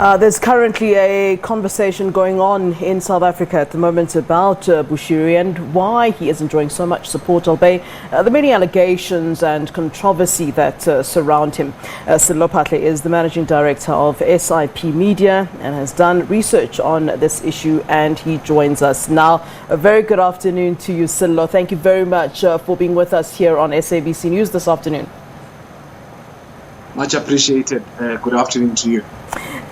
There's currently a conversation going on in South Africa at the moment about Bushiri and why he is enjoying so much support, albeit the many allegations and controversy that surround him. Sello Phahle is the managing director of SIP Media and has done research on this issue, and he joins us now. A very good afternoon to you, Sello. Thank you very much for being with us here on SABC News this afternoon. Much appreciated. Good afternoon to you.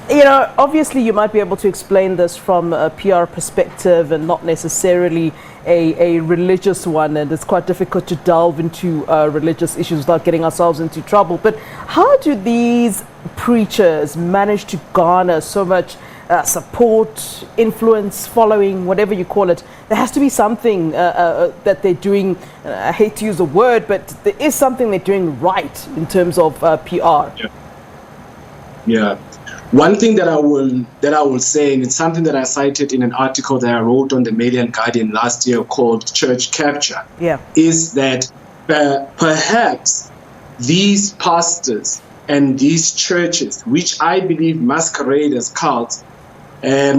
You know, obviously you might be able to explain this from a PR perspective and not necessarily a religious one, and it's quite difficult to delve into religious issues without getting ourselves into trouble. But how do these preachers manage to garner so much support, influence, following, whatever you call it? There has to be something that they're doing. I hate to use the word, but there is something they're doing right in terms of PR. Yeah. One thing that I will say, and it's something that I cited in an article that I wrote on the Mail and Guardian last year called Church Capture, is that perhaps these pastors and these churches, which I believe masquerade as cults, are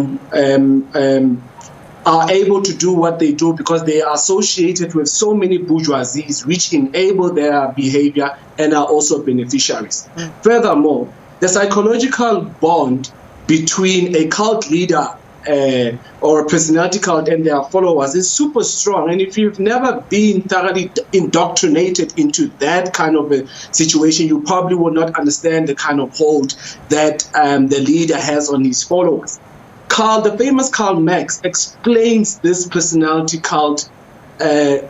able to do what they do because they are associated with so many bourgeoisies which enable their behavior and are also beneficiaries. Furthermore, the psychological bond between a cult leader or a personality cult and their followers is super strong. And if you've never been thoroughly indoctrinated into that kind of a situation, you probably will not understand the kind of hold that the leader has on his followers. The famous Karl Marx explains this personality cult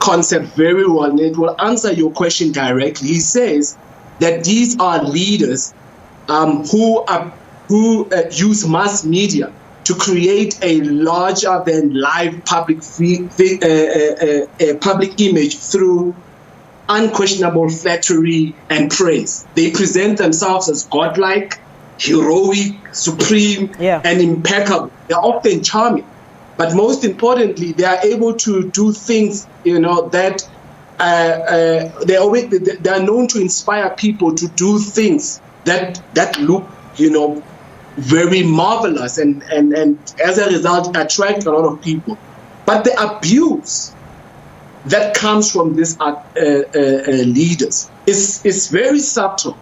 concept very well, and it will answer your question directly. He says that these are leaders who use mass media to create a larger than life public image through unquestionable flattery and praise. They present themselves as godlike, heroic, supreme, and impeccable. They're often charming, but most importantly, they are able to do things, that they are known to inspire people to do things that look, very marvelous, and as a result attract a lot of people. But the abuse that comes from these leaders is very subtle,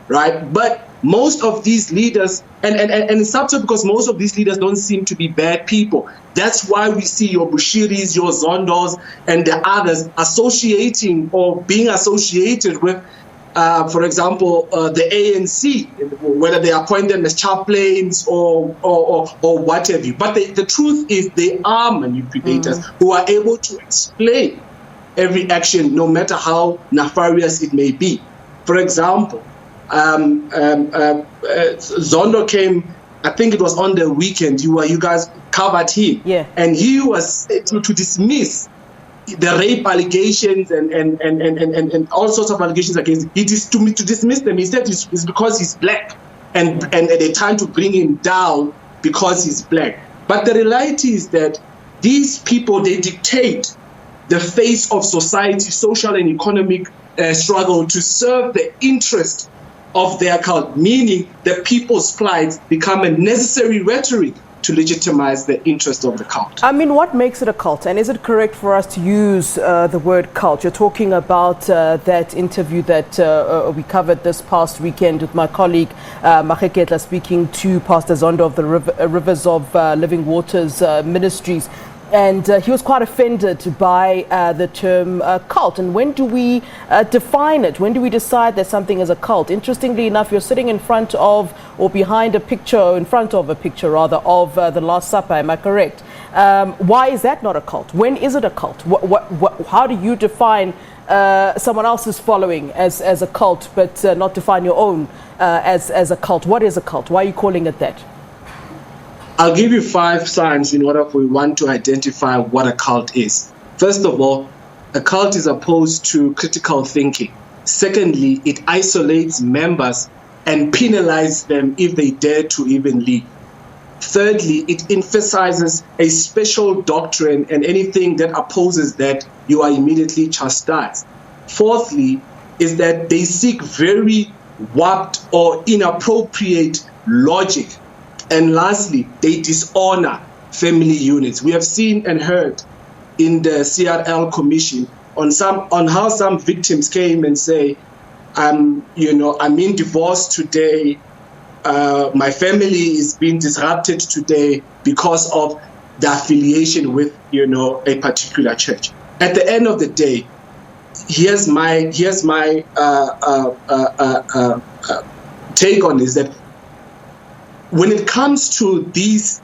right? But most of these leaders, and it's subtle because most of these leaders don't seem to be bad people. That's why we see your Bushiris, your Zondos, and the others associating or being associated with, for example, the ANC, whether they appoint them as chaplains or what have you. But the truth is they are manipulators who are able to explain every action, no matter how nefarious it may be. For example, Zondo came, I think it was on the weekend, you guys covered him, and he was to dismiss the rape allegations and all sorts of allegations against him. To dismiss them, he said it's because he's black, and they're trying to bring him down because he's black. But the reality is that these people, they dictate the face of society, social and economic struggle to serve the interest of their cult, meaning the people's plight become a necessary rhetoric to legitimize the interest of the cult. I mean, what makes it a cult? And is it correct for us to use the word cult? You're talking about that interview that we covered this past weekend with my colleague Maheketla, speaking to Pastor Zondo of the Rivers of Living Waters Ministries. And he was quite offended by the term cult. And when do we define it? When do we decide that something is a cult? Interestingly enough, you're sitting in front of, or behind a picture, or in front of a picture rather, of the Last Supper. Am I correct? Why is that not a cult? When is it a cult? How do you define someone else's following as a cult, but not define your own as a cult? What is a cult? Why are you calling it that? I'll give you 5 signs in order for one to identify what a cult is. First of all, a cult is opposed to critical thinking. Secondly, it isolates members and penalizes them if they dare to even leave. Thirdly, it emphasizes a special doctrine, and anything that opposes that, you are immediately chastised. Fourthly, is that they seek very warped or inappropriate logic And lastly, they dishonor family units. We have seen and heard in the CRL Commission on how some victims came and say, I'm in divorce today. My family is being disrupted today because of the affiliation with, a particular church. At the end of the day, here's my take on this, that when it comes to these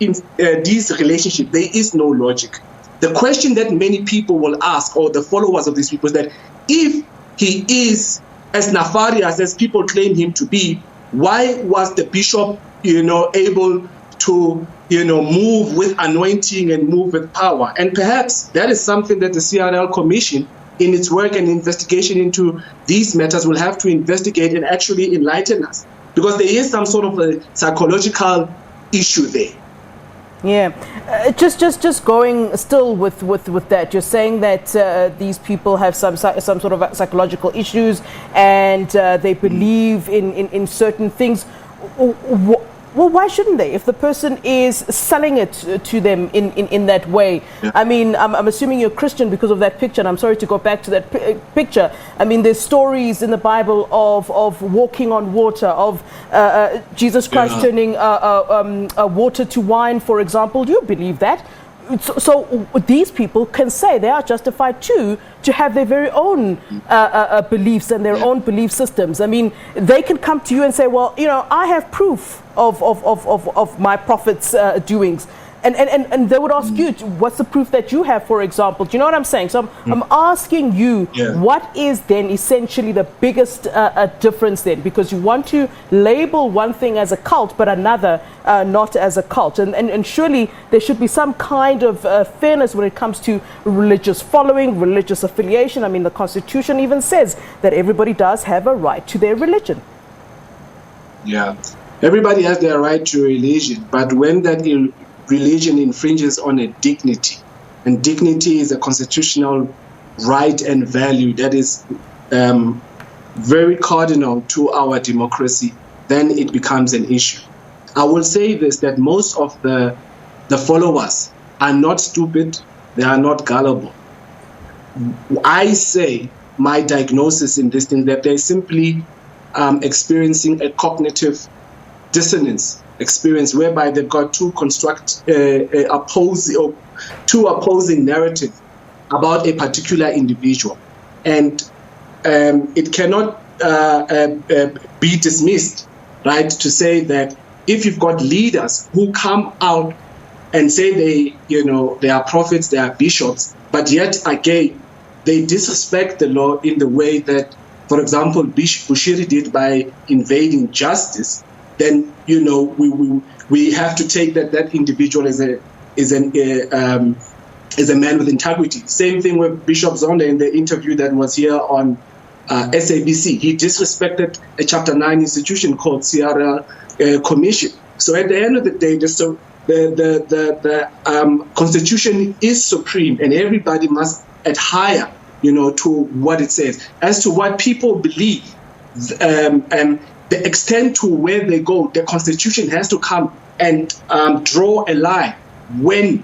relationships, there is no logic. The question that many people will ask, or the followers of these people, is that if he is as nefarious as people claim him to be, why was the bishop, able to, move with anointing and move with power? And perhaps that is something that the CRL Commission, in its work and investigation into these matters, will have to investigate and actually enlighten us, because there is some sort of a psychological issue there. Yeah, just going still with that. You're saying that these people have some sort of psychological issues, and they believe in certain things. Well, why shouldn't they? If the person is selling it to them in that way, yeah. I mean, I'm assuming you're Christian because of that picture, and I'm sorry to go back to that picture. I mean, there's stories in the Bible of walking on water, of Jesus Christ turning water to wine, for example. Do you believe that? So these people can say they are justified too to have their very own beliefs and their own belief systems. I mean, they can come to you and say, well, I have proof of my prophet's doings. And they would ask you, what's the proof that you have, for example? Do you know what I'm saying? So I'm asking you, what is then essentially the biggest difference then? Because you want to label one thing as a cult, but another not as a cult. And surely there should be some kind of fairness when it comes to religious following, religious affiliation. I mean, the Constitution even says that everybody does have a right to their religion. Yeah, everybody has their right to religion, but when that religion infringes on a dignity, and dignity is a constitutional right and value that is very cardinal to our democracy, then it becomes an issue. I will say this, that most of the followers are not stupid, they are not gullible. I say my diagnosis in this thing, that they're simply experiencing a cognitive dissonance experience, whereby they've got two opposing narratives about a particular individual, and it cannot be dismissed, right? To say that if you've got leaders who come out and say they are prophets, they are bishops, but yet again they disrespect the law in the way that, for example, Bushiri did by invading justice, then we have to take that individual as a man with integrity. Same thing with Bishop Zonda in the interview that was here on SABC. He disrespected a Chapter 9 institution called CRL Commission. So at the end of the day, the Constitution is supreme, and everybody must adhere, to what it says. As to what people believe, the extent to where they go, the Constitution has to come and draw a line when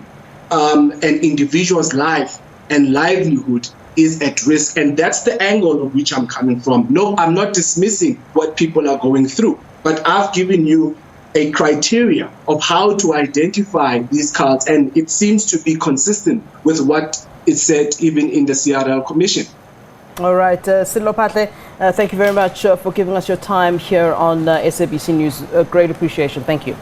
an individual's life and livelihood is at risk. And that's the angle of which I'm coming from. No, I'm not dismissing what people are going through, but I've given you a criteria of how to identify these cults, and it seems to be consistent with what is said even in the CRL Commission. All right, Sello Phahle, thank you very much for giving us your time here on SABC News. Great appreciation. Thank you.